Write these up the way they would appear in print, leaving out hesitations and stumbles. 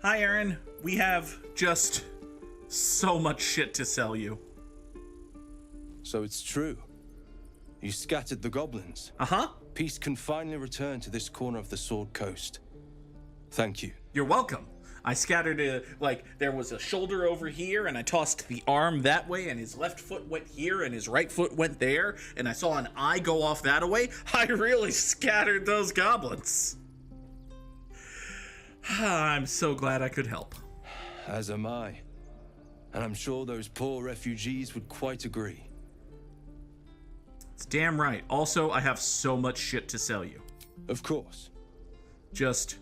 Hi, Aaron. We have just so much shit to sell you. So it's true. You scattered the goblins. Uh-huh. Peace can finally return to this corner of the Sword Coast. Thank you. You're welcome. I scattered there was a shoulder over here, and I tossed the arm that way, and his left foot went here, and his right foot went there, and I saw an eye go off that way. I really scattered those goblins. I'm so glad I could help. As am I. And I'm sure those poor refugees would quite agree. It's damn right. Also, I have so much shit to sell you. Of course. Just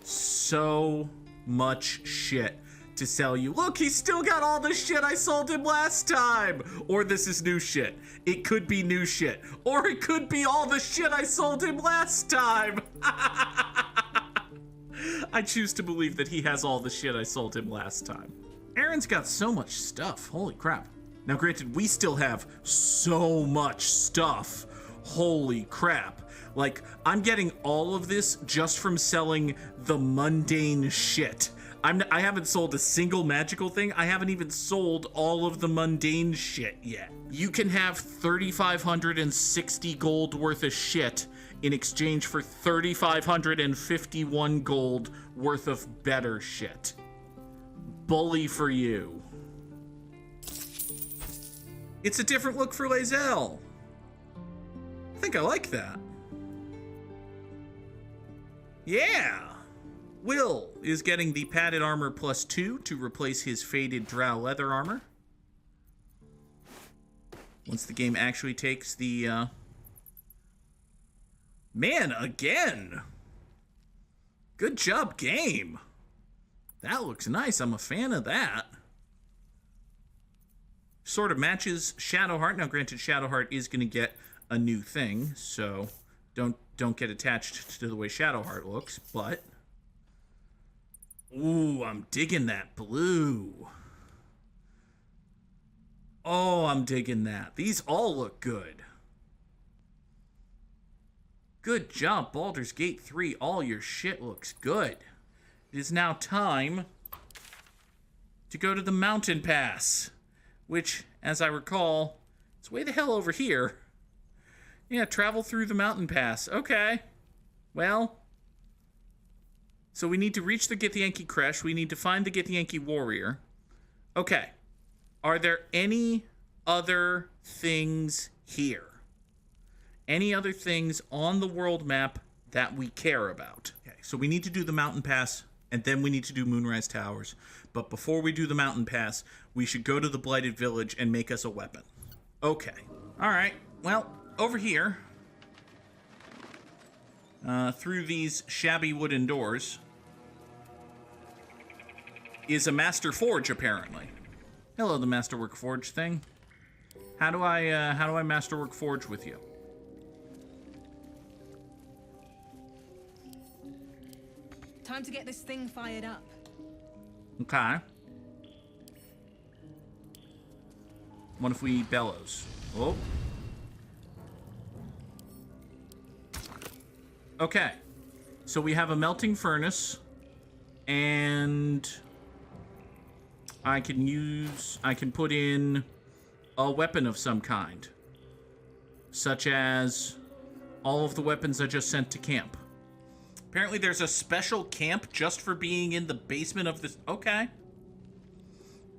so much shit to sell you. Look, he's still got all the shit I sold him last time. Or this is new shit. It could be new shit. Or it could be all the shit I sold him last time. I choose to believe that he has all the shit I sold him last time. Aaron's got so much stuff. Holy crap. Now, granted, we still have so much stuff. Holy crap. Like, I'm getting all of this just from selling the mundane shit. I haven't sold a single magical thing. I haven't even sold all of the mundane shit yet. You can have 3,560 gold worth of shit in exchange for 3,551 gold worth of better shit. Bully for you. It's a different look for Lae'zel. I think I like that. Yeah. Will is getting the padded armor +2 to replace his faded drow leather armor. Once the game actually takes the, Man, again! Good job, game! That looks nice. I'm a fan of that. Sort of matches Shadowheart. Now, granted, Shadowheart is going to get a new thing, so don't get attached to the way Shadowheart looks, but... Ooh, I'm digging that blue. Oh, I'm digging that. These all look good. Good job, Baldur's Gate 3. All your shit looks good. It is now time to go to the mountain pass, which, as I recall, is way the hell over here. Yeah, travel through the mountain pass. Okay. Well, so we need to reach the Githyanki Crest. We need to find the Githyanki warrior. Okay. Are there any other things here? Any other things on the world map that we care about? Okay, so we need to do the mountain pass, and then we need to do Moonrise Towers. But before we do the mountain pass, we should go to the Blighted Village and make us a weapon. Okay. All right. Well, over here, through these shabby wooden doors, is a Master Forge, apparently. Hello, the Masterwork Forge thing. How do I Masterwork Forge with you? Time to get this thing fired up. Okay. What if we bellows? Oh. Okay. So we have a melting furnace, and I can put in a weapon of some kind, such as all of the weapons I just sent to camp. Apparently there's a special camp just for being in the basement of this. Okay.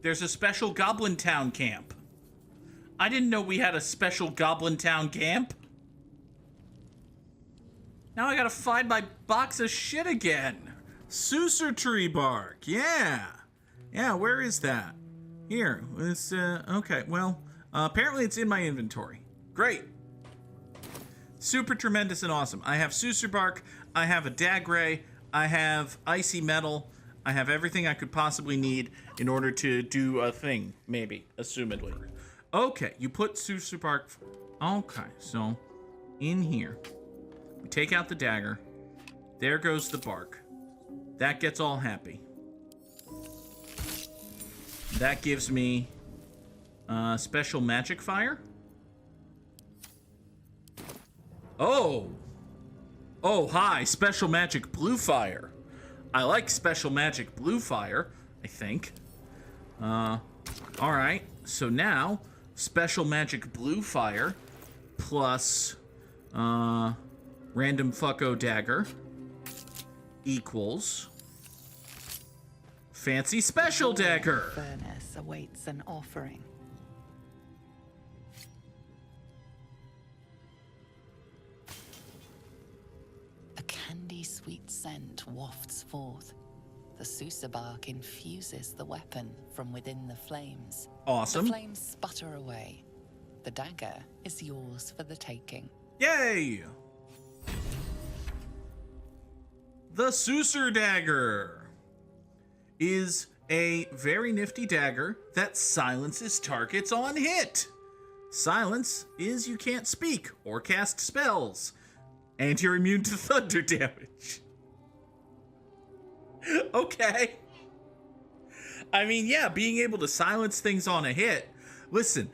There's a special Goblin Town camp. I didn't know we had a special Goblin Town camp. Now I gotta find my box of shit again. Sucer tree bark. Yeah. Yeah, where is that? Here. It's, okay. Well, apparently it's in my inventory. Great. Super tremendous and awesome. I have Sucer bark. I have a dagray, I have icy metal, I have everything I could possibly need in order to do a thing, maybe, assumedly. Okay, you put Sucer bark. Okay, so in here, we take out the dagger. There goes the bark. That gets all happy. That gives me special magic fire. Oh! Oh, hi, special magic blue fire. I like special magic blue fire, I think. Alright, so now, special magic blue fire plus random fucko dagger equals fancy special dagger. Furnace awaits an offering. A candy-sweet scent wafts forth. The Susa bark infuses the weapon from within the flames. Awesome. The flames sputter away. The dagger is yours for the taking. Yay! The Susur dagger is a very nifty dagger that silences targets on hit. Silence is you can't speak or cast spells, and you're immune to thunder damage. Okay. I mean, yeah, being able to silence things on a hit. Listen,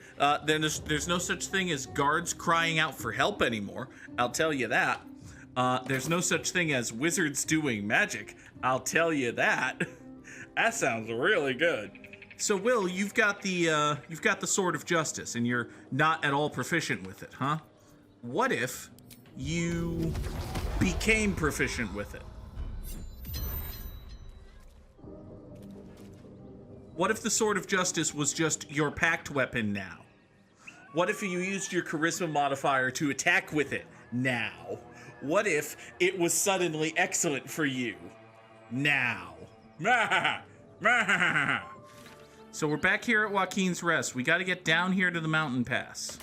there's no such thing as guards crying out for help anymore. I'll tell you that. There's no such thing as wizards doing magic. I'll tell you that. That sounds really good. So, Will, you've got the Sword of Justice, and you're not at all proficient with it, huh? What if you became proficient with it? What if the Sword of Justice was just your pact weapon now? What if you used your charisma modifier to attack with it now? What if it was suddenly excellent for you now? So we're back here at Joaquin's Rest. We got to get down here to the mountain pass.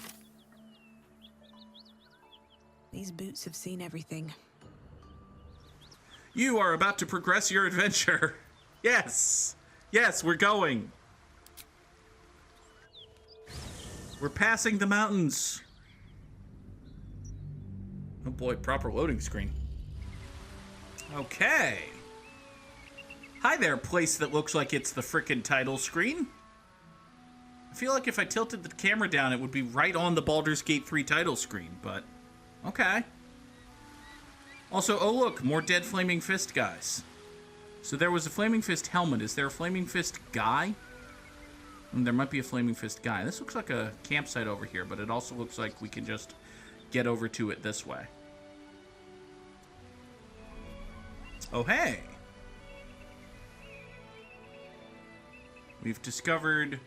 These boots have seen everything. You are about to progress your adventure. Yes. Yes, we're going. We're passing the mountains. Oh boy, proper loading screen. Okay. Hi there, place that looks like it's the frickin' title screen. I feel like if I tilted the camera down, it would be right on the Baldur's Gate 3 title screen, but okay. Also, oh look, more dead Flaming Fist guys. So there was a Flaming Fist helmet. Is there a Flaming Fist guy? There might be a Flaming Fist guy. This looks like a campsite over here, but it also looks like we can just get over to it this way. Oh, hey. We've discovered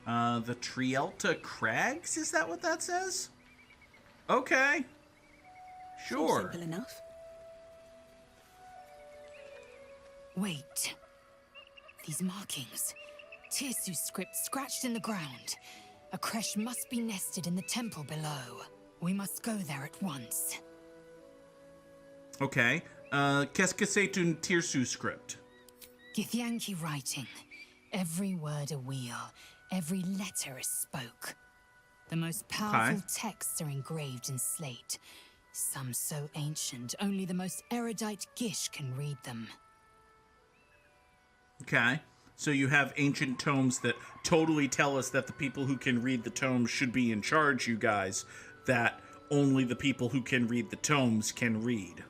the Trielta Crags. Is that what that says? Okay. Sure. Simple enough. Wait. These markings. Tirsu script scratched in the ground. A creche must be nested in the temple below. We must go there at once. Okay. Qu'est-ce que c'est une Tirsu script? Githyanki writing. Every word a wheel. Every letter is spoke. The most powerful texts are engraved in slate. Some so ancient, only the most erudite Gish can read them. Okay. So you have ancient tomes that totally tell us that the people who can read the tomes should be in charge, you guys. That only the people who can read the tomes can read.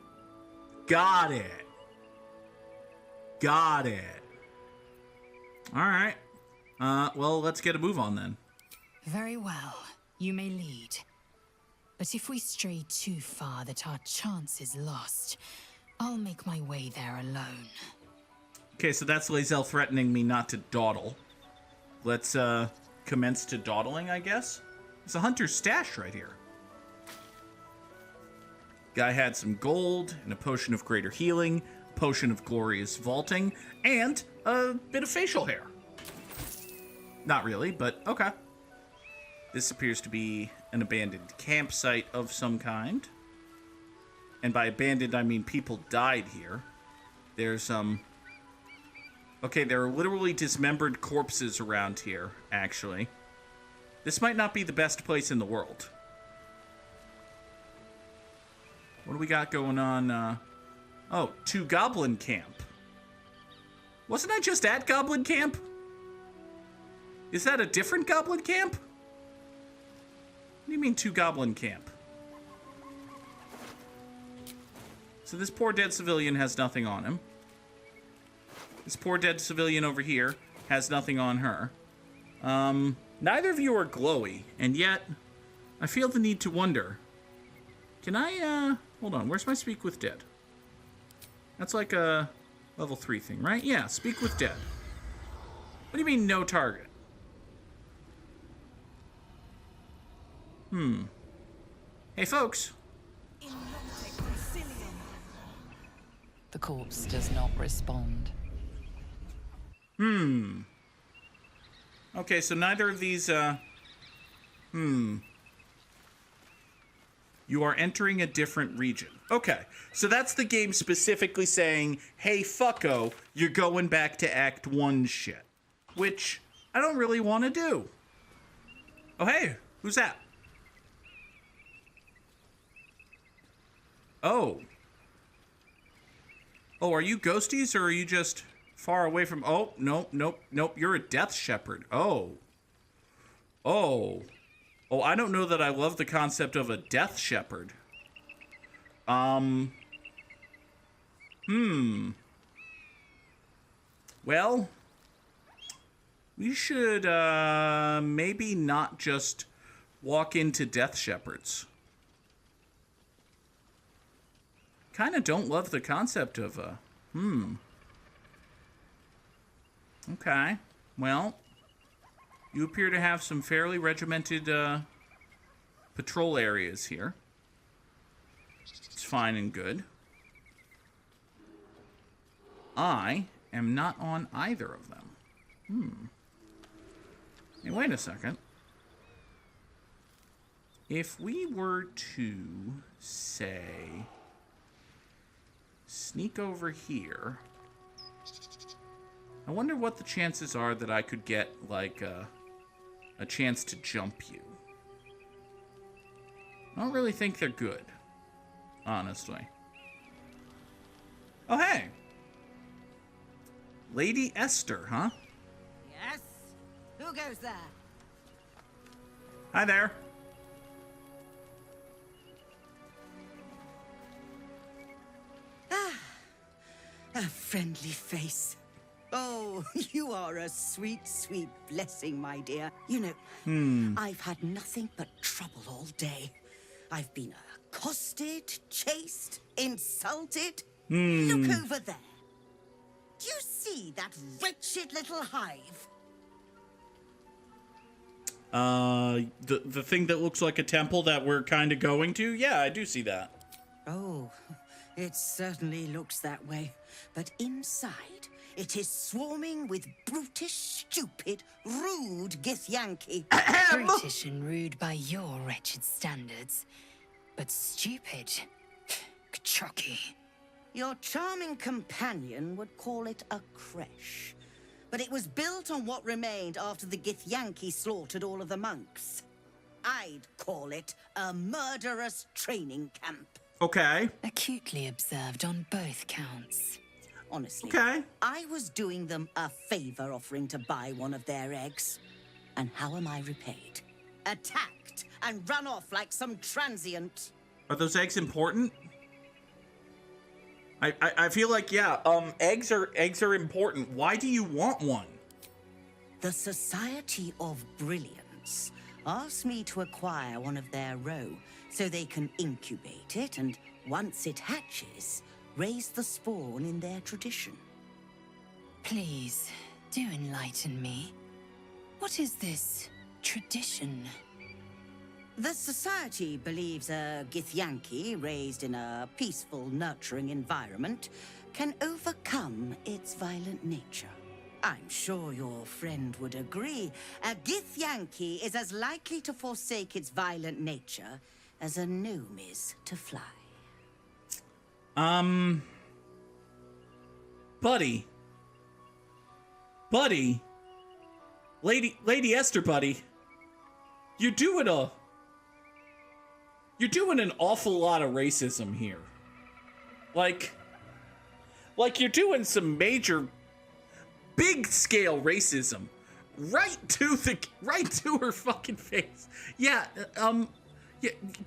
Got it. Got it. Alright. Well, let's get a move on then. Very well. You may lead. But if we stray too far that our chance is lost, I'll make my way there alone. Okay, so that's Lae'zel threatening me not to dawdle. Let's, commence to dawdling, I guess? It's a hunter's stash right here. Guy had some gold, and a potion of greater healing, potion of glorious vaulting, and a bit of facial hair. Not really, but okay. This appears to be an abandoned campsite of some kind. And by abandoned, I mean people died here. There's, okay, there are literally dismembered corpses around here, actually. This might not be the best place in the world. What do we got going on? Oh, to Goblin Camp. Wasn't I just at Goblin Camp? Is that a different Goblin Camp? What do you mean, to Goblin Camp? So this poor dead civilian has nothing on him. This poor dead civilian over here has nothing on her. Neither of you are glowy, and yet I feel the need to wonder. Can I, hold on, where's my speak with dead? That's like a level 3 thing, right? Yeah, speak with dead. What do you mean, no target? Hey, folks. The corpse does not respond. Okay, so neither of these, You are entering a different region. Okay, so that's the game specifically saying, hey, fucko, you're going back to Act 1 shit. Which I don't really want to do. Oh, hey, who's that? Oh. Oh, are you ghosties or are you just far away from... Oh, nope. You're a death shepherd. Oh. Oh, I don't know that I love the concept of a death shepherd. Well, we should, maybe not just walk into death shepherds. Kind of don't love the concept of Okay, well, you appear to have some fairly regimented, patrol areas here. It's fine and good. I am not on either of them. Hey, wait a second. If we were to, say, sneak over here, I wonder what the chances are that I could get, like, a chance to jump you. I don't really think they're good, honestly. Oh, hey! Lady Esther, huh? Yes? Who goes there? Hi there. A friendly face. Oh, you are a sweet, sweet blessing, my dear. You know, I've had nothing but trouble all day. I've been accosted, chased, insulted. Look over there. Do you see that wretched little hive? The thing that looks like a temple that we're kind of going to? Yeah, I do see that. Oh, it certainly looks that way. But inside, it is swarming with brutish, stupid, rude Githyanki. Brutish and rude by your wretched standards, but stupid. Kachocki. Your charming companion would call it a creche. But it was built on what remained after the Githyanki slaughtered all of the monks. I'd call it a murderous training camp. Okay. Acutely observed on both counts. Honestly, Okay. I was doing them a favor offering to buy one of their eggs. And how am I repaid? Attacked and run off like some transient. Are those eggs important? I feel like, yeah, eggs are important. Why do you want one? The Society of Brilliance asked me to acquire one of their roe so they can incubate it and, once it hatches, raise the spawn in their tradition. Please, do enlighten me. What is this tradition? The Society believes a Githyanki raised in a peaceful, nurturing environment can overcome its violent nature. I'm sure your friend would agree. A Githyanki is as likely to forsake its violent nature as a gnome is to fly. Buddy. Lady Esther, buddy. You're doing an awful lot of racism here. Like you're doing some major, big scale racism right to her fucking face. Yeah,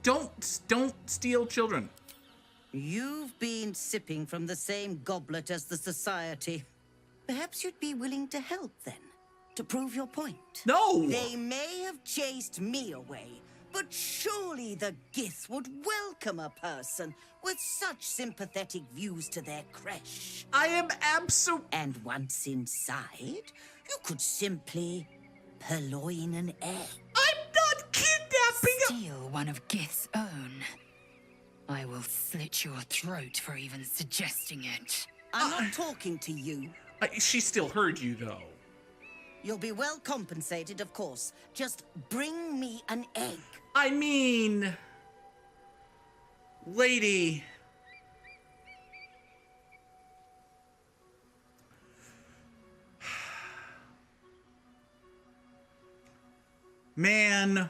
don't steal children. You've been sipping from the same goblet as the Society. Perhaps you'd be willing to help then, to prove your point. No! They may have chased me away, but surely the Gith would welcome a person with such sympathetic views to their creche. I am absolute. And once inside, you could simply purloin an egg. I'm not kidnapping a. Steal one of Gith's own. I will slit your throat for even suggesting it. I'm not talking to you. She still heard you, though. You'll be well compensated, of course. Just bring me an egg. I mean, lady. Man.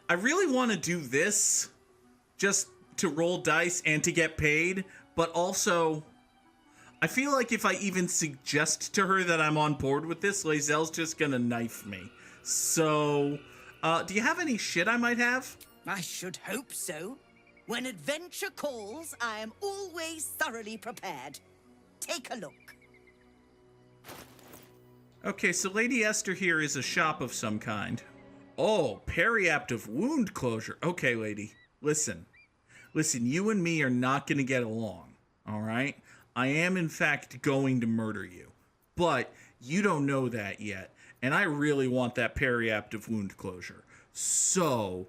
I really want to do this just to roll dice and to get paid, but also I feel like if I even suggest to her that I'm on board with this, Lae'zel's just gonna knife me. So, do you have any shit I might have? I should hope so. When adventure calls, I am always thoroughly prepared. Take a look. Okay, so Lady Esther here is a shop of some kind. Oh, periaptive wound closure. Okay, lady, listen. Listen, you and me are not going to get along, all right? I am, in fact, going to murder you. But you don't know that yet, and I really want that periaptive wound closure. So,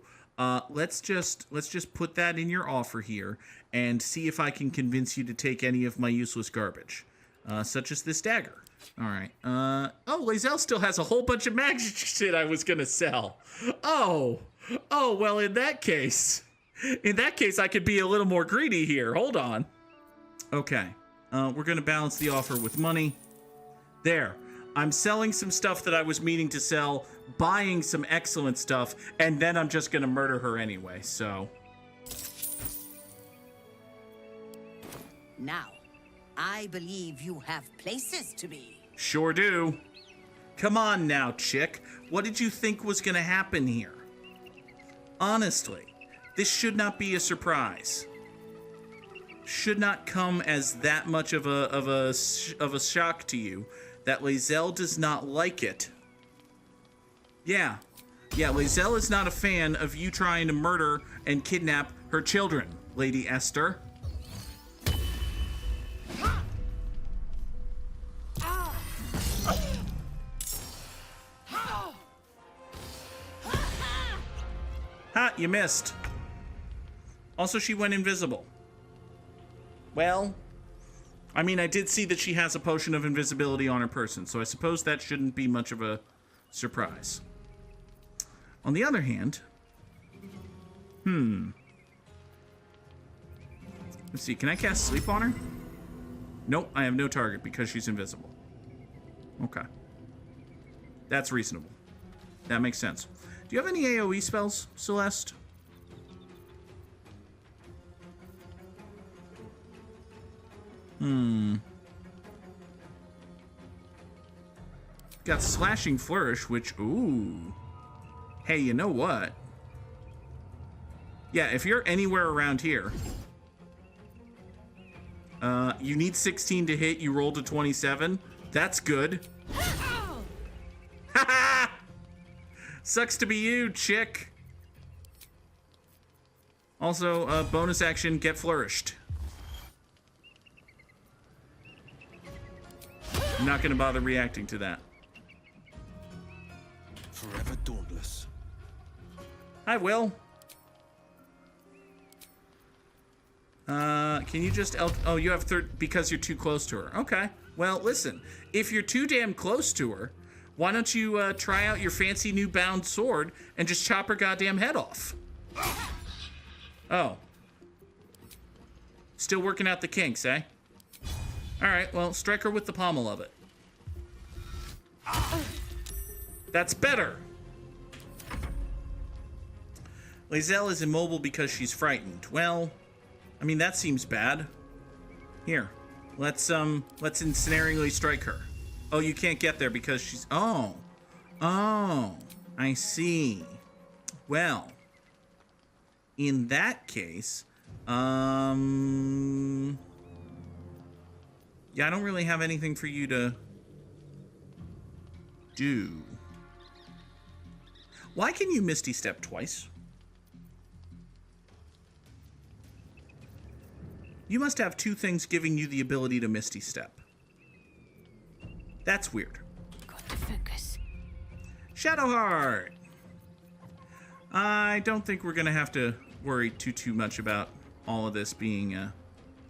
let's just put that in your offer here and see if I can convince you to take any of my useless garbage, such as this dagger. All right. Oh, Lae'zel still has a whole bunch of magic shit I was gonna sell. Oh, well, in that case, I could be a little more greedy here. Hold on. Okay. We're gonna balance the offer with money. There. I'm selling some stuff that I was meaning to sell, buying some excellent stuff, and then I'm just gonna murder her anyway, so. Now, I believe you have places to be. Sure do. Come on now, chick. What did you think was gonna happen here? Honestly, this should not be a surprise. Should not come as that much of a shock to you that Lae'zel does not like it. Yeah, Lae'zel is not a fan of you trying to murder and kidnap her children, Lady Esther. Ha, you missed. Also, she went invisible. Well, I mean, I did see that she has a potion of invisibility on her person, so I suppose that shouldn't be much of a surprise. On the other hand, let's see, can I cast sleep on her? Nope, I have no target because she's invisible. Okay. That's reasonable. That makes sense. Do you have any AoE spells, Celeste? Got Slashing Flourish, which, ooh. Hey, you know what? Yeah, if you're anywhere around here, you need 16 to hit, you rolled a 27. That's good. Haha! Sucks to be you, chick. Also, bonus action, get flourished. I'm not gonna bother reacting to that. Forever dauntless. Hi, Will. Can you just... Oh, you have because you're too close to her. Okay. Well, listen. If you're too damn close to her, why don't you try out your fancy new bound sword and just chop her goddamn head off? Oh. Still working out the kinks, eh? Alright, well, strike her with the pommel of it. That's better! Lae'zel is immobile because she's frightened. Well, I mean, that seems bad. Here, let's ensnaringly strike her. Oh, you can't get there because she's... Oh, I see. Well, in that case, Yeah, I don't really have anything for you to do. Why can you Misty Step twice? You must have two things giving you the ability to Misty Step. That's weird. Got to focus. Shadowheart! I don't think we're gonna have to worry too much about all of this being a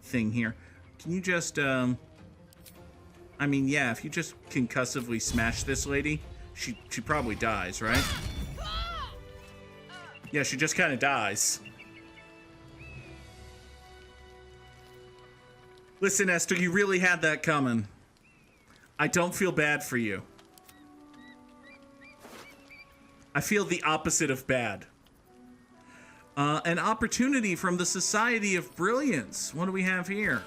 thing here. Can you just, I mean, yeah, if you just concussively smash this lady, she probably dies, right? Yeah, she just kind of dies. Listen, Esther, you really had that coming. I don't feel bad for you. I feel the opposite of bad. An opportunity from the Society of Brilliance. What do we have here?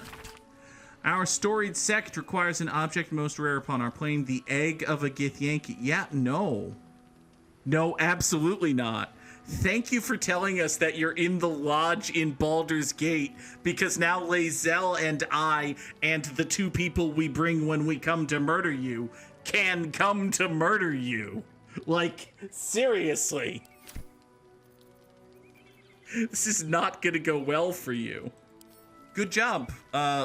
Our storied sect requires an object most rare upon our plane, the egg of a Githyanki. Yeah, no. No, absolutely not. Thank you for telling us that you're in the lodge in Baldur's Gate, because now Lae'zel and I and the two people we bring when we come to murder you can come to murder you. Like, seriously. This is not gonna go well for you. Good job,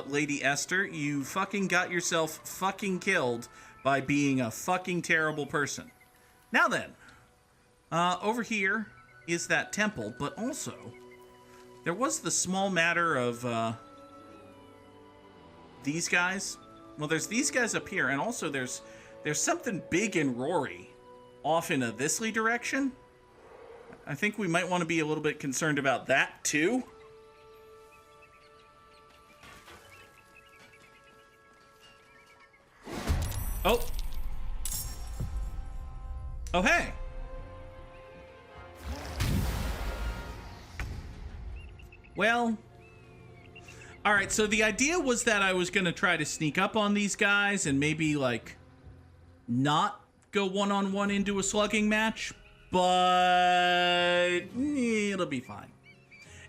Lady Esther. You fucking got yourself fucking killed by being a fucking terrible person. Now then, over here is that temple, but also there was the small matter of these guys. Well, there's these guys up here, and also there's something big in Rory off in a thisly direction. I think we might want to be a little bit concerned about that too. Oh. Oh, hey. Well, all right, so the idea was that I was going to try to sneak up on these guys and maybe, like, not go one-on-one into a slugging match, but it'll be fine.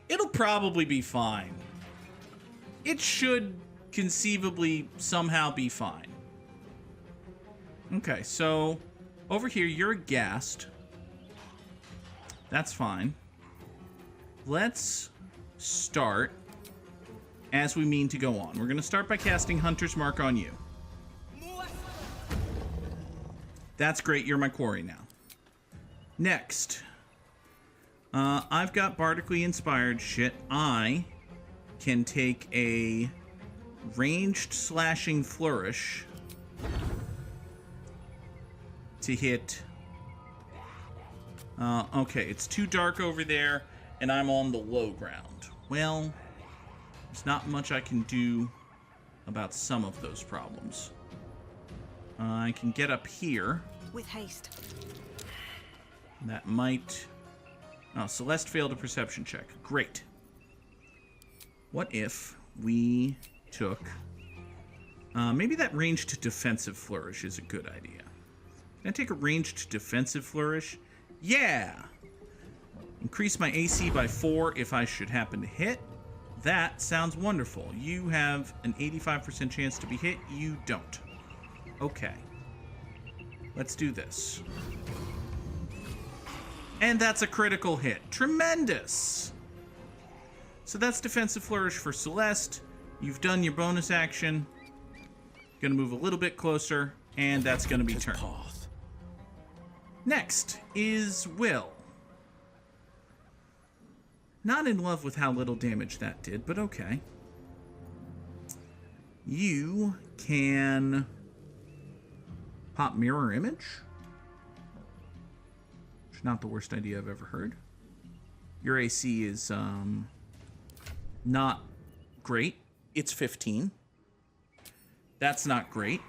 It'll probably be fine. It should conceivably somehow be fine. Okay, so over here, you're a ghast. That's fine. Let's start as we mean to go on. We're going to start by casting Hunter's Mark on you. That's great. You're my quarry now. Next. I've got bardically inspired shit. I can take a ranged slashing flourish to hit. Okay, it's too dark over there, and I'm on the low ground. Well, there's not much I can do about some of those problems. I can get up here. With haste. That might... Oh, Celeste failed a perception check. Great. What if we took... maybe that ranged defensive flourish is a good idea. Can I take a ranged defensive flourish? Yeah! Increase my AC by 4 if I should happen to hit. That sounds wonderful. You have an 85% chance to be hit. You don't. Okay. Let's do this. And that's a critical hit. Tremendous! So that's defensive flourish for Celeste. You've done your bonus action. Gonna move a little bit closer, and that's gonna be turn. Next is Will. Not in love with how little damage that did, but okay. You can pop mirror image. Which is not the worst idea I've ever heard. Your AC is not great. It's 15. That's not great.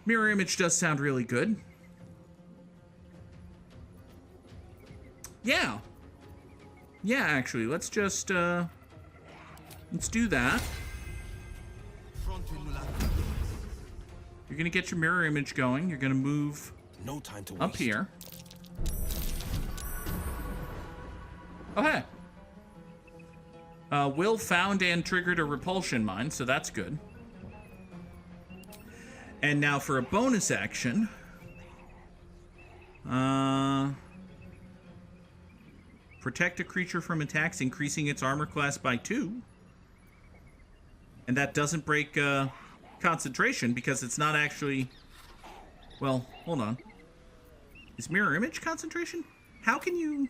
Mirror image does sound really good. Yeah. Yeah, actually, let's just, let's do that. You're gonna get your mirror image going. You're gonna move No time to up waste. here. Oh, hey. Will found and triggered a repulsion mine, so that's good. And now for a bonus action. Protect a creature from attacks, increasing its armor class by 2. And that doesn't break concentration because it's not actually... Well, hold on. Is mirror image concentration? How can you...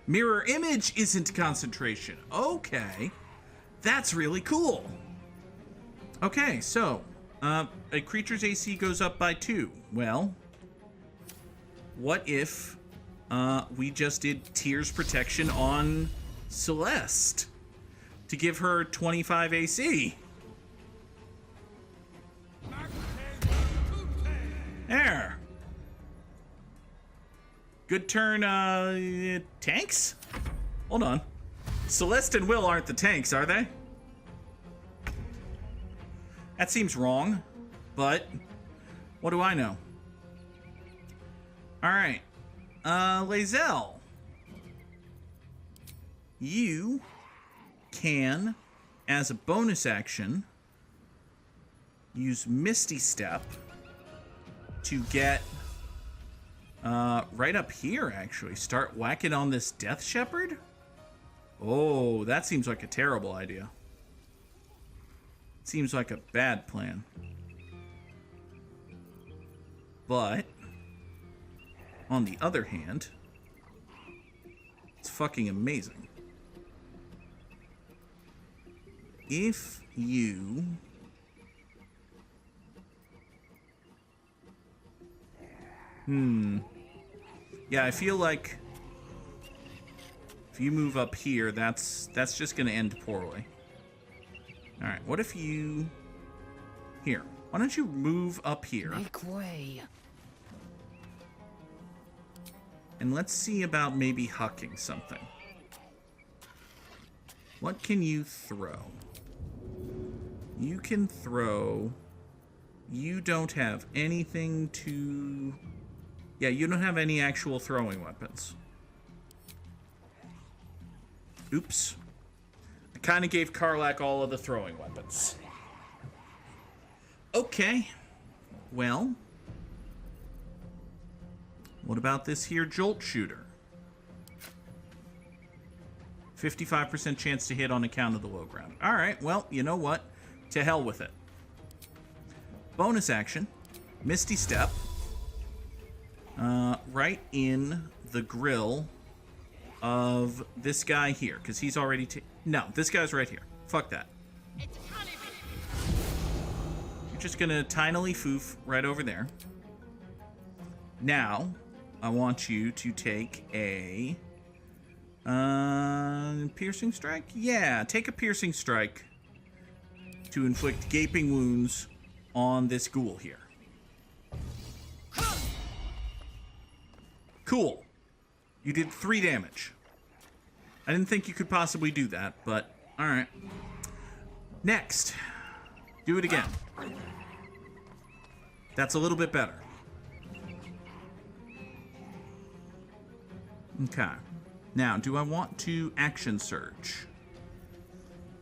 Mirror image isn't concentration. Okay. That's really cool. Okay, so a creature's AC goes up by 2. Well, what if we just did Tears Protection on Celeste to give her 25 AC? There. Good turn, tanks? Hold on. Celeste and Will aren't the tanks, are they? That seems wrong, but what do I know? Alright. Lae'zel. You can, as a bonus action, use Misty Step to get right up here, actually. Start whacking on this Death Shepherd? Oh, that seems like a terrible idea. Seems like a bad plan. But, on the other hand, it's fucking amazing. If you... Yeah, I feel like if you move up here, that's just gonna end poorly. Alright, what if you... Here, why don't you move up here? Make way. And let's see about maybe hucking something. What can you throw? You can throw... You don't have anything to... Yeah, you don't have any actual throwing weapons. Oops. I kind of gave Karlach all of the throwing weapons. Okay. Well. What about this here Jolt Shooter? 55% chance to hit on account of the low ground. Alright, well, you know what? To hell with it. Bonus action. Misty Step. Right in the grill of this guy here, because he's already... No, this guy's right here. Fuck that. You're just gonna tinily foof right over there. Now, I want you to take a... piercing strike? Yeah, take a piercing strike to inflict gaping wounds on this ghoul here. Cool. You did 3 damage. I didn't think you could possibly do that, but alright. Next. Do it again. That's a little bit better. Okay. Now, do I want to action surge?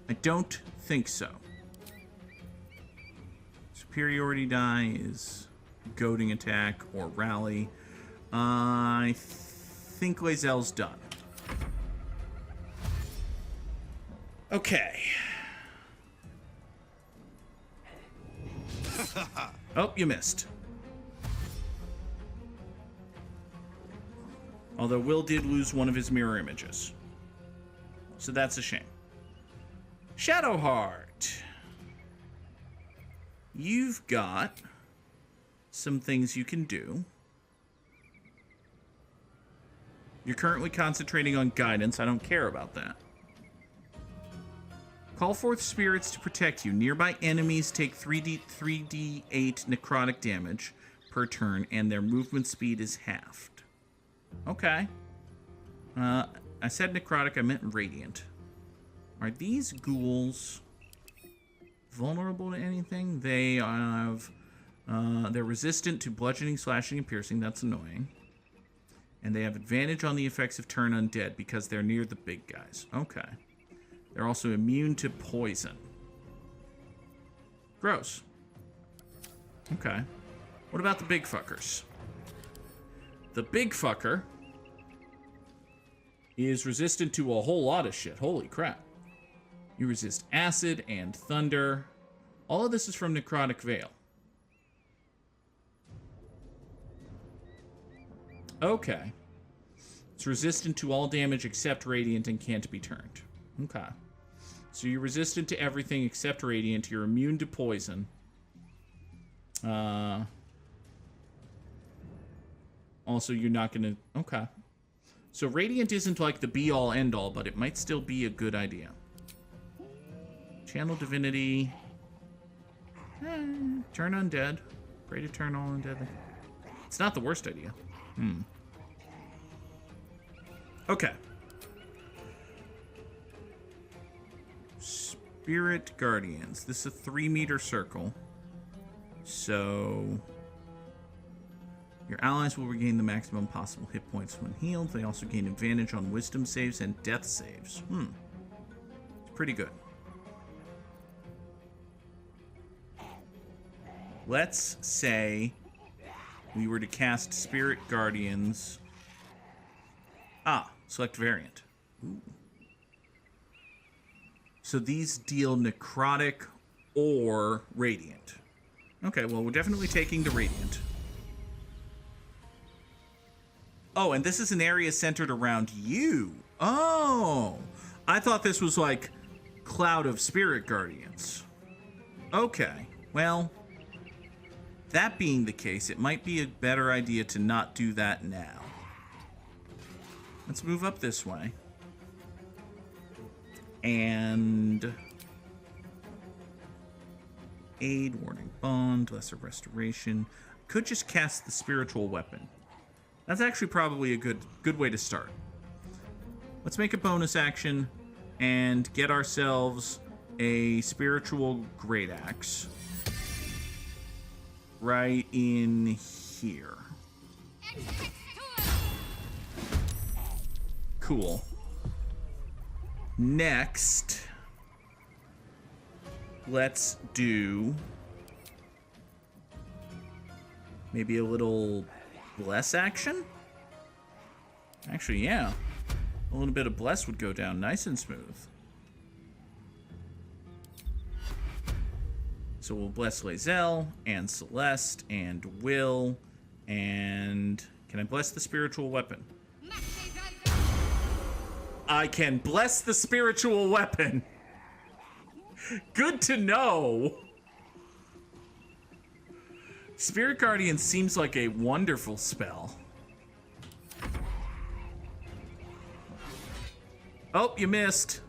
I don't think so. Superiority die is goading attack or rally. I think Lae'zel's done. Okay. Oh, you missed. Although Will did lose one of his mirror images. So that's a shame. Shadowheart. You've got some things you can do. You're currently concentrating on guidance. I don't care about that. Call forth spirits to protect you. Nearby enemies take 3d8 necrotic damage per turn, and their movement speed is halved. Okay. I said necrotic, I meant radiant. Are these ghouls vulnerable to anything? They have... they're resistant to bludgeoning, slashing, and piercing. That's annoying. And they have advantage on the effects of turn undead because they're near the big guys. Okay. They're also immune to poison. Gross. Okay. What about the big fuckers? The big fucker is resistant to a whole lot of shit. Holy crap. You resist acid and thunder. All of this is from Necrotic Veil. Okay. It's resistant to all damage except radiant and can't be turned. Okay. So you're resistant to everything except radiant. You're immune to poison. Also, you're not going to... Okay. So radiant isn't like the be-all, end-all, but it might still be a good idea. Channel divinity. Turn undead. Pray to turn all undead. It's not the worst idea. Okay. Spirit Guardians. This is a 3-meter circle. So... your allies will regain the maximum possible hit points when healed. They also gain advantage on wisdom saves and death saves. It's pretty good. Let's say we were to cast Spirit Guardians. Select variant. Ooh. So these deal necrotic or radiant. Okay, well, we're definitely taking the radiant. Oh, and this is an area centered around you. Oh, I thought this was like Cloud of Spirit Guardians. Okay, well, that being the case, it might be a better idea to not do that now. Let's move up this way. And... aid, warning bond, lesser restoration. Could just cast the spiritual weapon. That's actually probably a good way to start. Let's make a bonus action and get ourselves a spiritual great axe. Right in here. Cool. Next, let's do maybe a little bless action? Actually, yeah. A little bit of bless would go down nice and smooth. So we'll bless Lae'zel and Celeste and Will and... can I bless the spiritual weapon? I can bless the spiritual weapon. Good to know. Spirit Guardian seems like a wonderful spell. Oh, you missed.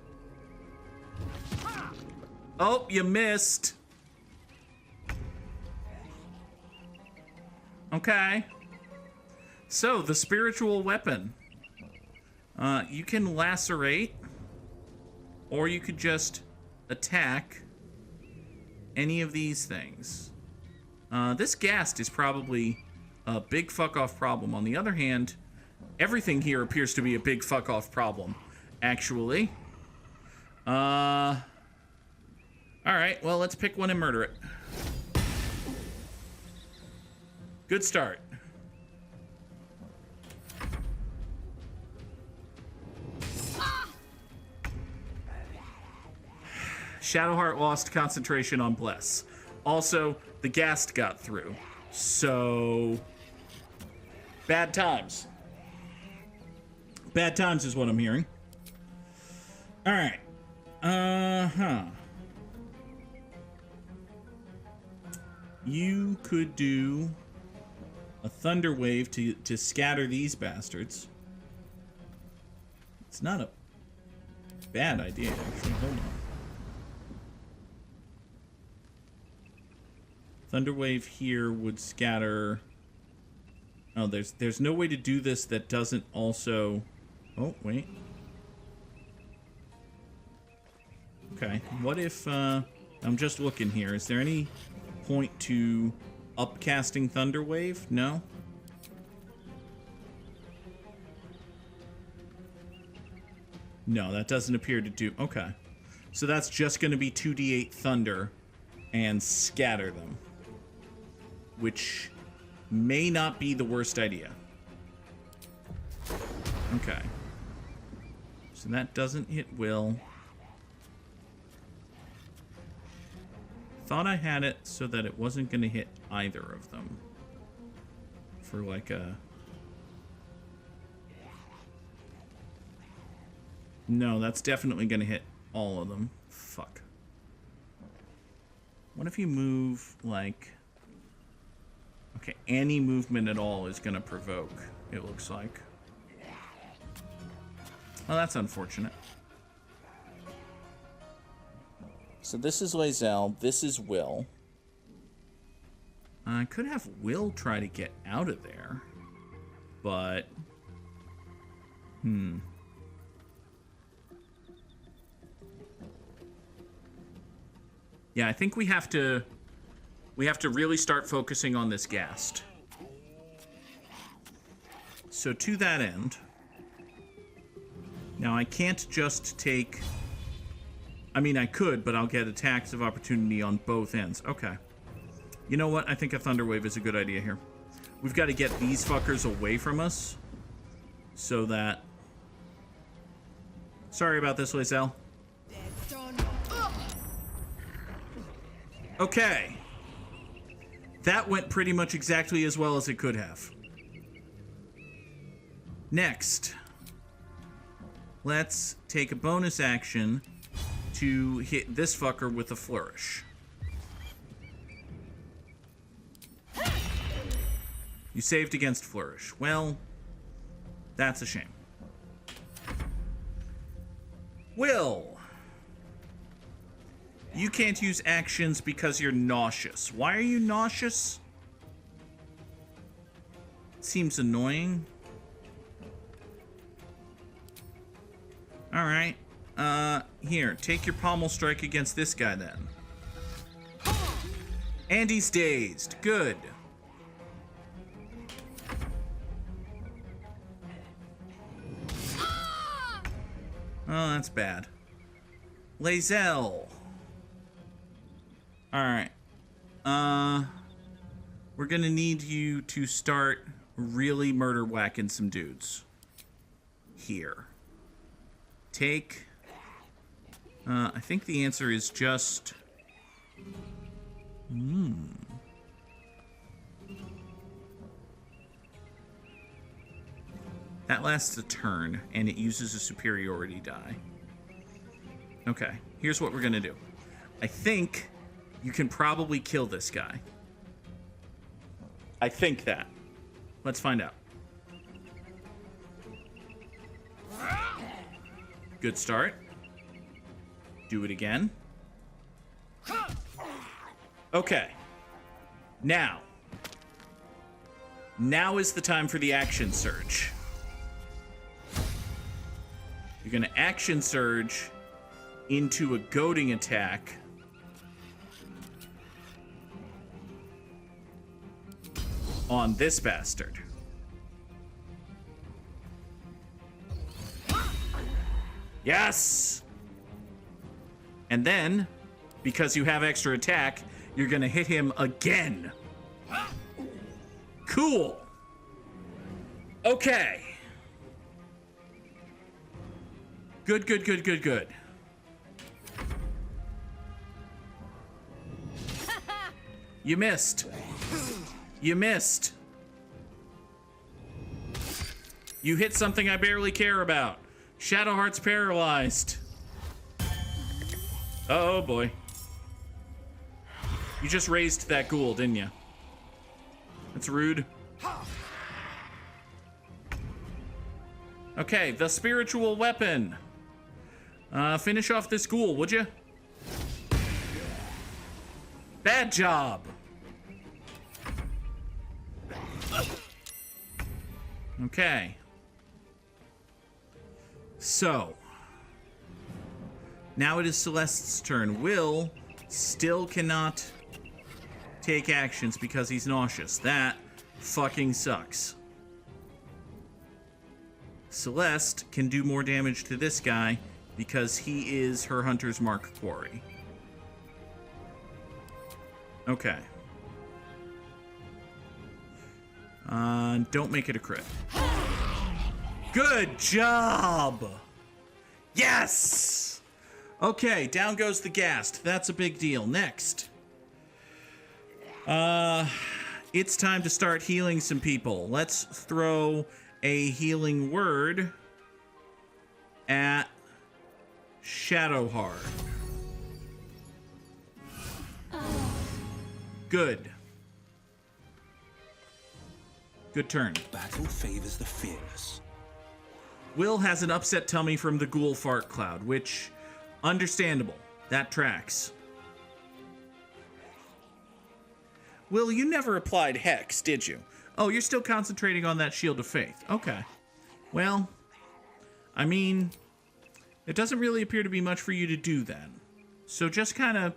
Oh, you missed. Okay. So, the spiritual weapon. You can lacerate, or you could just attack any of these things. This ghast is probably a big fuck-off problem. On the other hand, everything here appears to be a big fuck-off problem, actually. Alright, well, let's pick one and murder it. Good start. Shadowheart lost concentration on Bless. Also, the ghast got through. So... bad times. Bad times is what I'm hearing. Alright. You could do a thunder wave to scatter these bastards. It's not a bad idea, actually. Hold on. Thunder wave here would scatter... oh, there's no way to do this that doesn't also... oh, wait. Okay, what if... I'm just looking here. Is there any point to upcasting Thunder Wave? No? No, that doesn't appear to do... Okay. So that's just going to be 2d8 thunder and scatter them. Which may not be the worst idea. Okay. So that doesn't hit Will. Thought I had it so that it wasn't going to hit either of them. For like a... No, that's definitely going to hit all of them. Fuck. What if you move, like... Okay, any movement at all is going to provoke, it looks like. Well, that's unfortunate. So this is Lae'zel, this is Will. I could have Will try to get out of there, but... Yeah, I think we have to really start focusing on this ghast. So to that end, now I can't just take... I mean, I could, but I'll get attacks of opportunity on both ends. Okay. You know what? I think a Thunder Wave is a good idea here. We've got to get these fuckers away from us so that... Sorry about this, Lae'zel. Okay. That went pretty much exactly as well as it could have. Next, let's take a bonus action to hit this fucker with a flourish. You saved against flourish. Well, that's a shame. Will. You can't use actions because you're nauseous. Why are you nauseous? Seems annoying. Alright. Here, take your pommel strike against this guy then. And he's dazed. Good. Oh, that's bad. Lae'zel. Alright. We're gonna need you to start really murder whacking some dudes. Here. Take... I think the answer is just... That lasts a turn, and it uses a superiority die. Okay, here's what we're gonna do. I think you can probably kill this guy. I think that. Let's find out. Good start. Do it again. Okay. Now is the time for the action surge. You're gonna action surge into a goading attack on this bastard. Yes! And then, because you have extra attack, you're gonna hit him again. Cool. Okay. Good, good, good, good, good. You missed. You missed. You hit something I barely care about. Shadowheart's paralyzed. Oh boy. You just raised that ghoul, didn't you? That's rude. Okay, the spiritual weapon. Finish off this ghoul, would you? Bad job. Okay. So. Now it is Celeste's turn. Will still cannot take actions because he's nauseous. That fucking sucks. Celeste can do more damage to this guy because he is her Hunter's Mark quarry. Okay. Don't make it a crit. Good job! Yes! Okay, down goes the ghast. That's a big deal. Next. It's time to start healing some people. Let's throw a healing word at Shadowheart. Good. Good turn. Battle favors the fearless. Will has an upset tummy from the ghoul fart cloud, which, understandable. That tracks. Will, you never applied Hex, did you? Oh, you're still concentrating on that Shield of Faith. Okay. Well, I mean, it doesn't really appear to be much for you to do then. So just kind of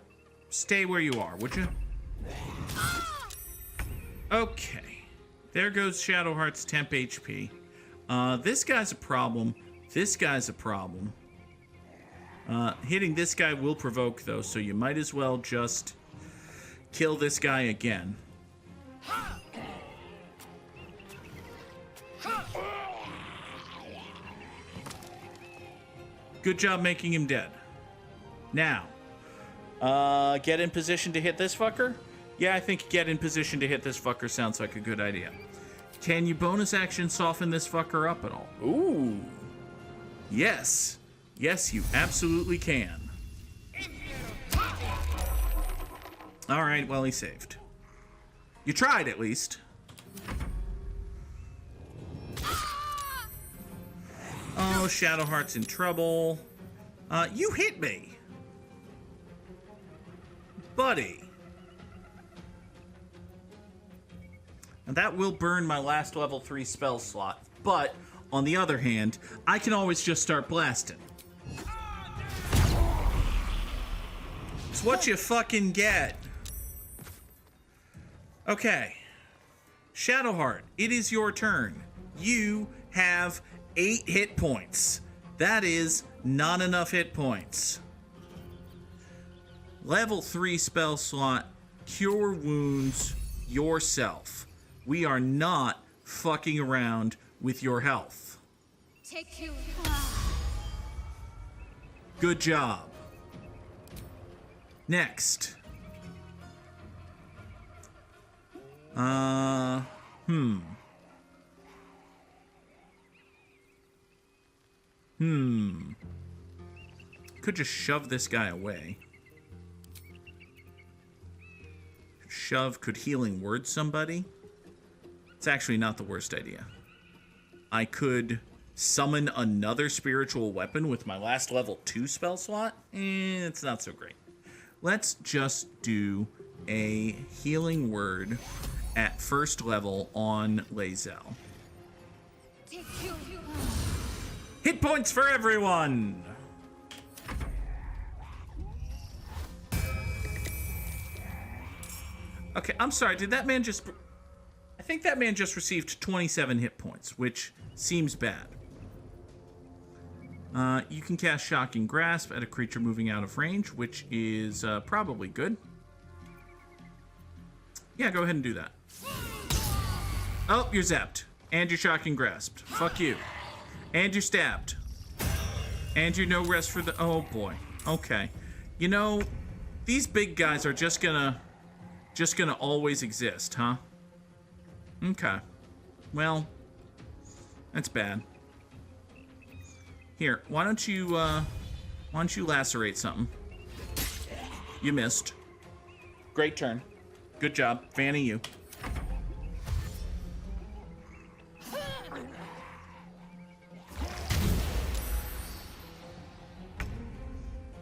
stay where you are, would you? Okay. There goes Shadowheart's temp HP. This guy's a problem. This guy's a problem. Hitting this guy will provoke, though, so you might as well just kill this guy again. Good job making him dead. Now, get in position to hit this fucker? Yeah, I think get in position to hit this fucker sounds like a good idea. Can you bonus action soften this fucker up at all? Ooh. Yes. Yes, you absolutely can. Alright, well, he saved. You tried, at least. Oh, Shadowheart's in trouble. You hit me. Buddy. And that will burn my last level 3 spell slot. But, on the other hand, I can always just start blasting. It's what you fucking get. Okay. Shadowheart, it is your turn. You have 8 hit points. That is not enough hit points. Level 3 spell slot, Cure Wounds yourself. We are not fucking around with your health. Take you. Good job. Next. Could just shove this guy away. Shove, could healing word somebody? It's actually not the worst idea. I could summon another spiritual weapon with my last level 2 spell slot? It's not so great. Let's just do a healing word at first level on Lae'zel. Hit points for everyone! Okay, I'm sorry, did that man just... I think that man just received 27 hit points, which seems bad. You can cast Shocking Grasp at a creature moving out of range, which is probably good. Yeah, go ahead and do that. Oh, you're zapped. And you're Shocking Grasped. Fuck you. And you're stabbed. And you're no rest for the... Oh, boy. Okay. You know, these big guys are just gonna always exist, huh? Okay. Well, that's bad. Here, why don't you lacerate something? You missed. Great turn. Good job. Fanny you.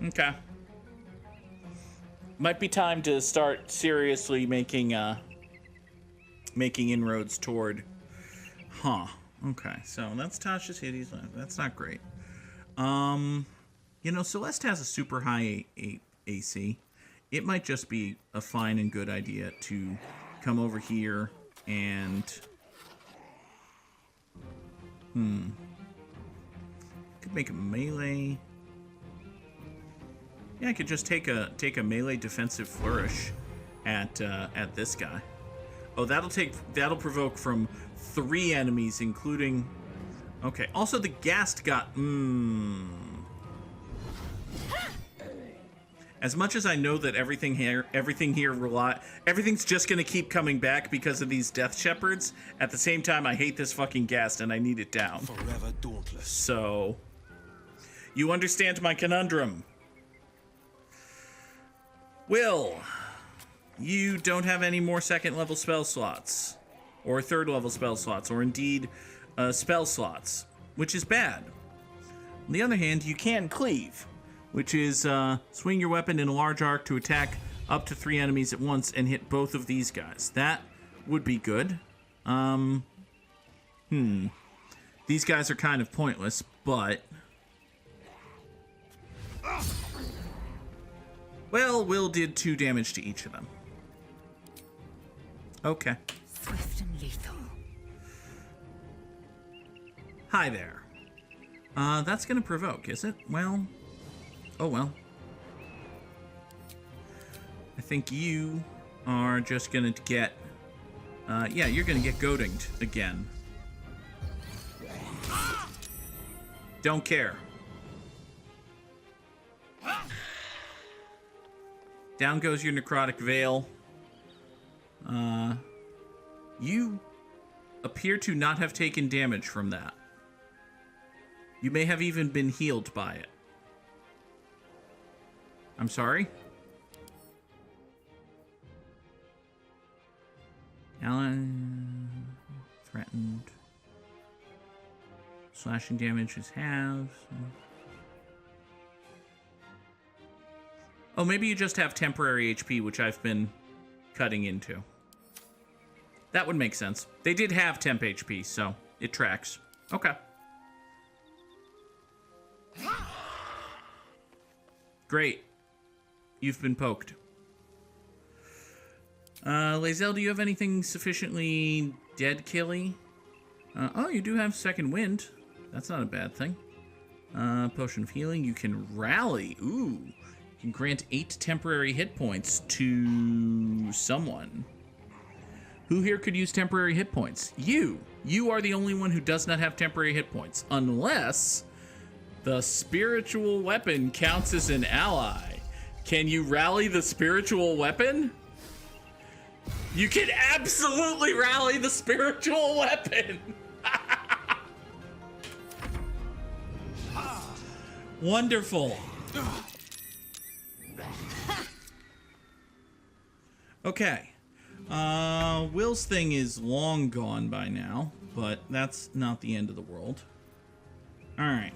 Okay. Might be time to start seriously making inroads toward... Huh. Okay, so that's Tasha's Hitties. That's not great. You know, Celeste has a super high AC. It might just be a fine and good idea to come over here and... Could make a melee. Yeah, I could just take a melee defensive flourish at this guy. Oh, that'll provoke from 3 enemies, including. Okay. Also, the Ghast got. As much as I know that everything here everything's just gonna keep coming back because of these Death Shepherds. At the same time, I hate this fucking Ghast and I need it down. Forever dauntless. So, you understand my conundrum. Will, you don't have any more 2nd level spell slots, or 3rd level spell slots, or indeed spell slots, which is bad. On the other hand, you can cleave, which is swing your weapon in a large arc to attack up to 3 enemies at once and hit both of these guys. That would be good. These guys are kind of pointless, but... Well, Will did 2 damage to each of them. Okay. Swift and lethal. Hi there. That's gonna provoke, is it? Well... Oh well. I think you are just gonna get... yeah, you're gonna get goadinged again. Don't care. Down goes your necrotic veil. You appear to not have taken damage from that. You may have even been healed by it. I'm sorry? Alan threatened. Slashing damage is halved. Oh, maybe you just have temporary HP, which I've been cutting into. That would make sense. They did have temp HP, so it tracks. Okay. Great. You've been poked. Lae'zel, do you have anything sufficiently dead-killy? Oh, you do have 2nd wind. That's not a bad thing. Potion of healing. You can rally. Ooh. You can grant 8 temporary hit points to someone. Who here could use temporary hit points? You. You are the only one who does not have temporary hit points. Unless the spiritual weapon counts as an ally. Can you rally the spiritual weapon? You can absolutely rally the spiritual weapon. Wonderful. Okay. Will's thing is long gone by now, but that's not the end of the world. Alright.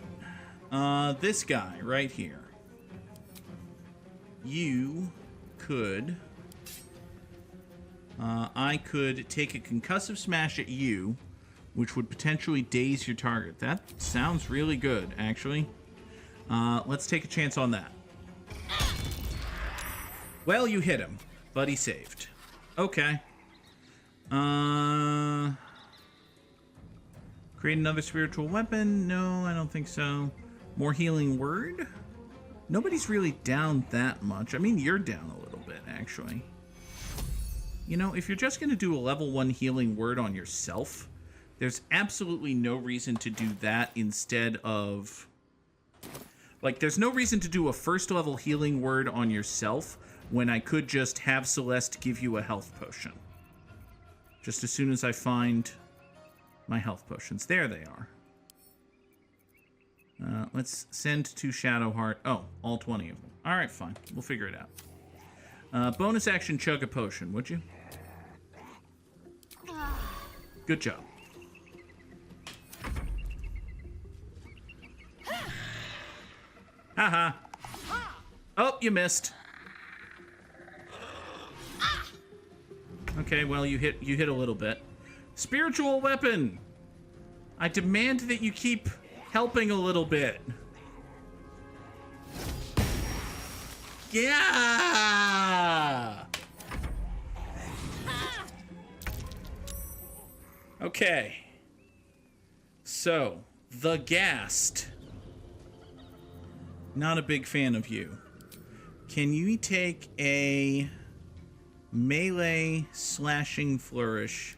This guy right here. You could... I could take a concussive smash at you, which would potentially daze your target. That sounds really good, actually. Let's take a chance on that. Well, you hit him, but he saved. Okay. Create another spiritual weapon? No, I don't think so. More healing word? Nobody's really down that much. I mean, you're down a little bit, actually. You know, if you're just going to do a level 1 healing word on yourself, there's absolutely no reason to do that instead of... Like, there's no reason to do a 1st level healing word on yourself when I could just have Celeste give you a health potion. Just as soon as I find my health potions. There they are. Let's send to Shadowheart. Oh, all 20 of them. Alright, fine. We'll figure it out. Bonus action, chug a potion, would you? Good job. Haha. Oh, you missed. Okay, well, you hit a little bit. Spiritual weapon. I demand that you keep helping a little bit. Yeah. Okay. So, the Ghast Not a big fan of you. Can you take a melee slashing flourish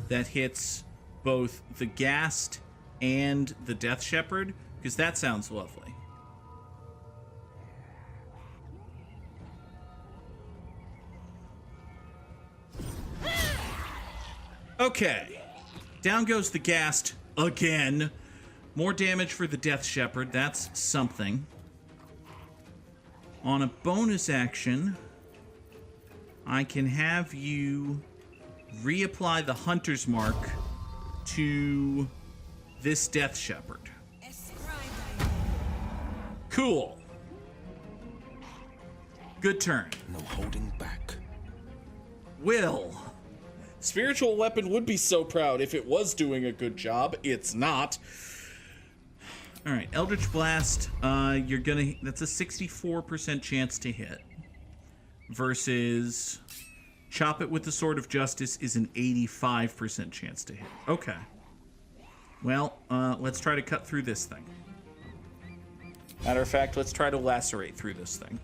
that hits both the Ghast and the Death Shepherd? Because that sounds lovely. Okay. Down goes the Ghast again. More damage for the Death Shepherd. That's something. On a bonus action, I can have you reapply the Hunter's Mark to this Death Shepherd. Cool. Good turn. No holding back. Will. Spiritual Weapon would be so proud if it was doing a good job. It's not. All right, Eldritch Blast. You're gonna. That's a 64% chance to hit. Versus Chop It with the Sword of Justice is an 85% chance to hit. Okay. Well, let's try to cut through this thing. Matter of fact, let's try to lacerate through this thing.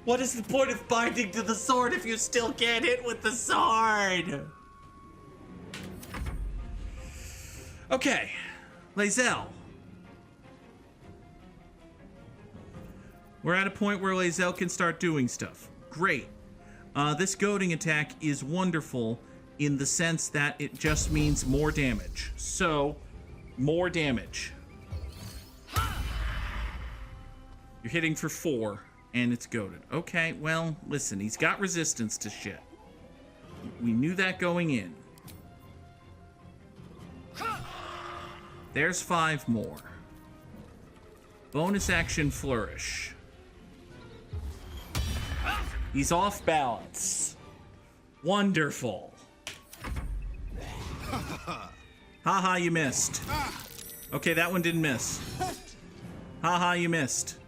What is the point of binding to the sword if you still can't hit with the sword? Okay, Lae'zel. We're at a point where Lae'zel can start doing stuff. Great. This goading attack is wonderful in the sense that it just means more damage. So, more damage. You're hitting for 4, and it's goaded. Okay, well, listen, he's got resistance to shit. We knew that going in. There's 5 more. Bonus action flourish. He's off balance. Wonderful. Haha, you missed. Okay, that one didn't miss. Haha, you missed.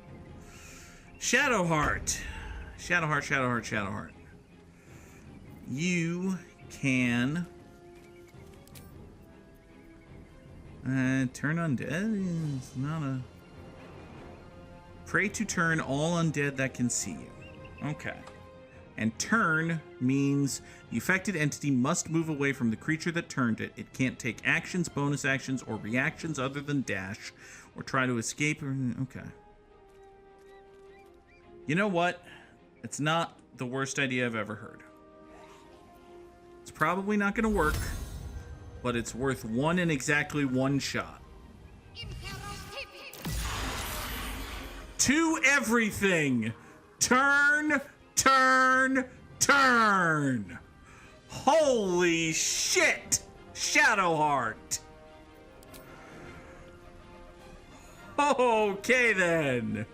Shadowheart. Shadowheart, Shadowheart, Shadowheart. You can... turn undead is not a... Pray to turn all undead that can see you. Okay. And turn means the affected entity must move away from the creature that turned it. It can't take actions, bonus actions, or reactions other than dash, or try to escape. Okay. You know what? It's not the worst idea I've ever heard. It's probably not going to work, but it's worth one in exactly one shot. To everything! Turn, turn, turn! Holy shit! Shadowheart! Okay then!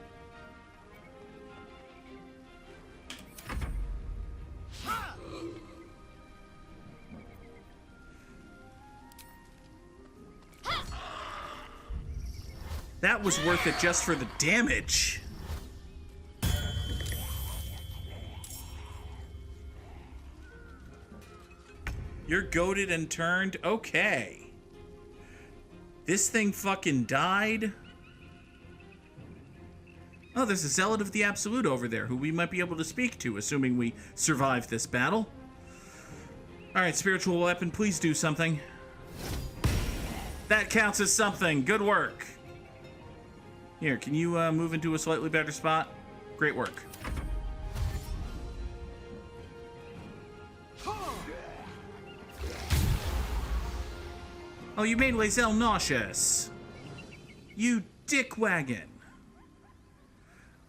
That was worth it just for the damage. You're goaded and turned? Okay. This thing fucking died? Oh, there's a Zealot of the Absolute over there who we might be able to speak to, assuming we survive this battle. Alright, Spiritual Weapon, please do something. That counts as something. Good work. Here, can you move into a slightly better spot? Great work. Oh, you made Lae'zel nauseous. You dickwagon.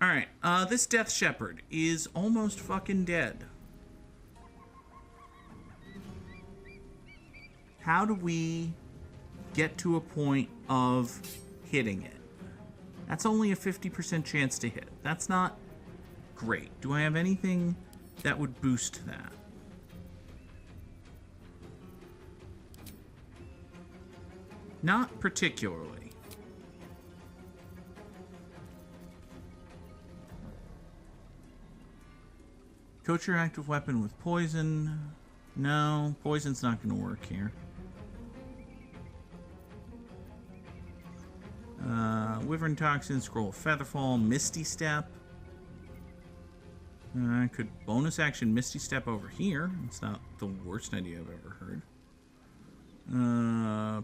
Alright, this Death Shepherd is almost fucking dead. How do we get to a point of hitting it? That's only a 50% chance to hit. That's not great. Do I have anything that would boost that? Not particularly. Coat your active weapon with poison. No, poison's not going to work here. Wyvern Toxin, Scroll of Featherfall, Misty Step. I could bonus action Misty Step over here. It's not the worst idea I've ever heard.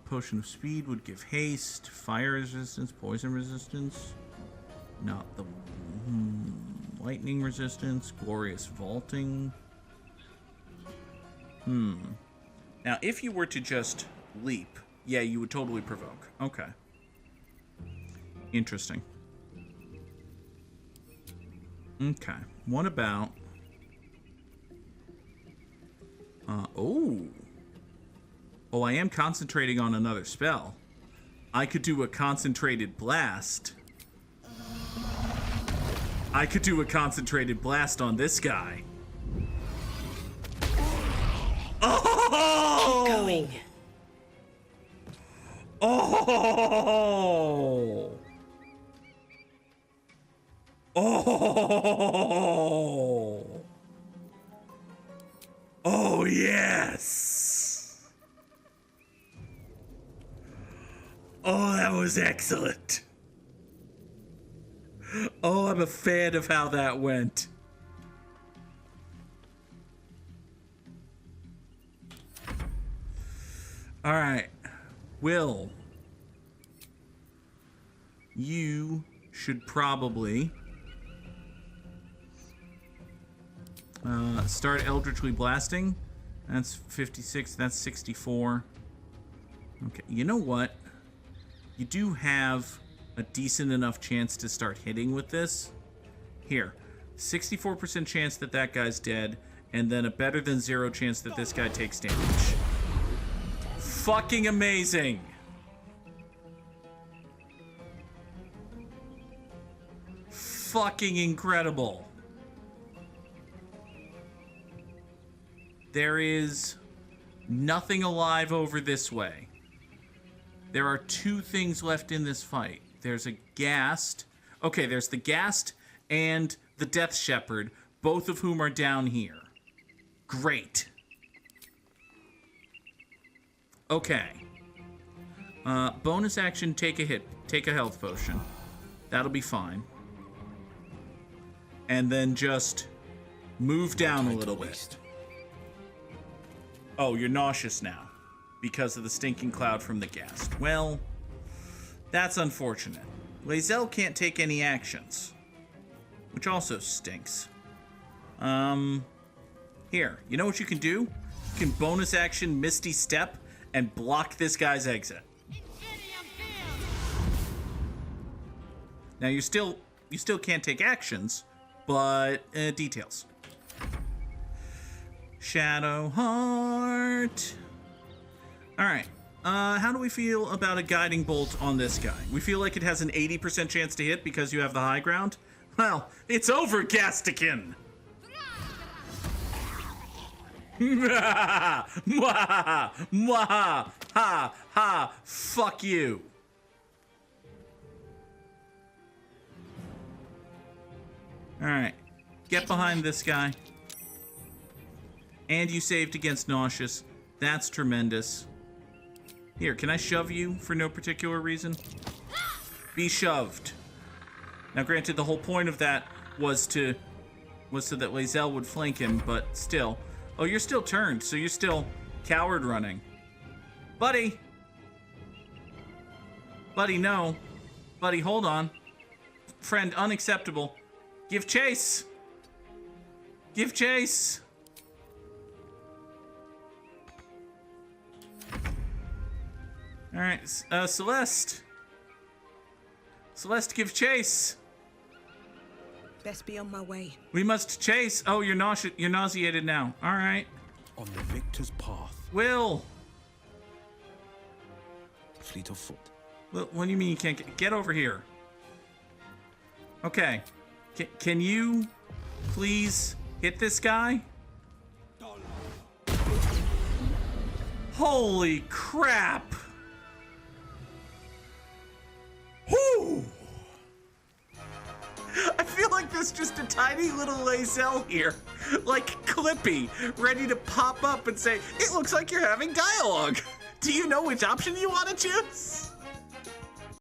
Potion of Speed would give haste, fire resistance, poison resistance. Not the lightning resistance, glorious vaulting. Now, if you were to just leap, yeah, you would totally provoke. Okay. Interesting. Okay. What about... Oh, I am concentrating on another spell. I could do a concentrated blast. I could do a concentrated blast on this guy. Oh! Keep going. Oh! Oh! Oh, yes! Oh, that was excellent. Oh, I'm a fan of how that went. All right. Will, you should probably start eldritchly blasting. That's 56, that's 64. Okay, you know what? You do have a decent enough chance to start hitting with this. Here, 64% chance that that guy's dead, and then a better than 0 chance that this guy takes damage. Fucking amazing! Fucking incredible. There is nothing alive over this way. There are 2 things left in this fight. There's a Ghast. Okay, there's the Ghast and the Death Shepherd, both of whom are down here. Great. Okay. Bonus action, take a hit. Take a health potion. That'll be fine. And then just move down a little bit. Oh, you're nauseous now because of the stinking cloud from the Ghast. Well, that's unfortunate. Lae'zel can't take any actions, which also stinks. Here, you know what you can do? You can bonus action Misty Step and block this guy's exit. Now you still can't take actions, but details. Shadowheart. All right. How do we feel about a guiding bolt on this guy? We feel like it has an 80% chance to hit because you have the high ground? Well, it's over, Gastikin! Mwah! Mwah! Mwah! Ha! Ha! Fuck you! Alright. Get behind this guy. And you saved against nauseous. That's tremendous. Here, can I shove you for no particular reason? Be shoved. Now, granted, the whole point of that was so that Lae'zel would flank him, but still. Oh, you're still turned, so you're still coward running. Buddy! Buddy, no. Buddy, hold on. Friend, unacceptable. Give chase! Give chase! Alright, Celeste. Celeste, give chase. Best be on my way. We must chase. Oh, you're nauseated now. Alright. On the victor's path. Will! Fleet of foot. Well, what do you mean you can't get over here? Okay. Can you please hit this guy? Holy crap! Whoo! I feel like there's just a tiny little Lae'zel here, like Clippy, ready to pop up and say, "It looks like you're having dialogue. Do you know which option you want to choose?"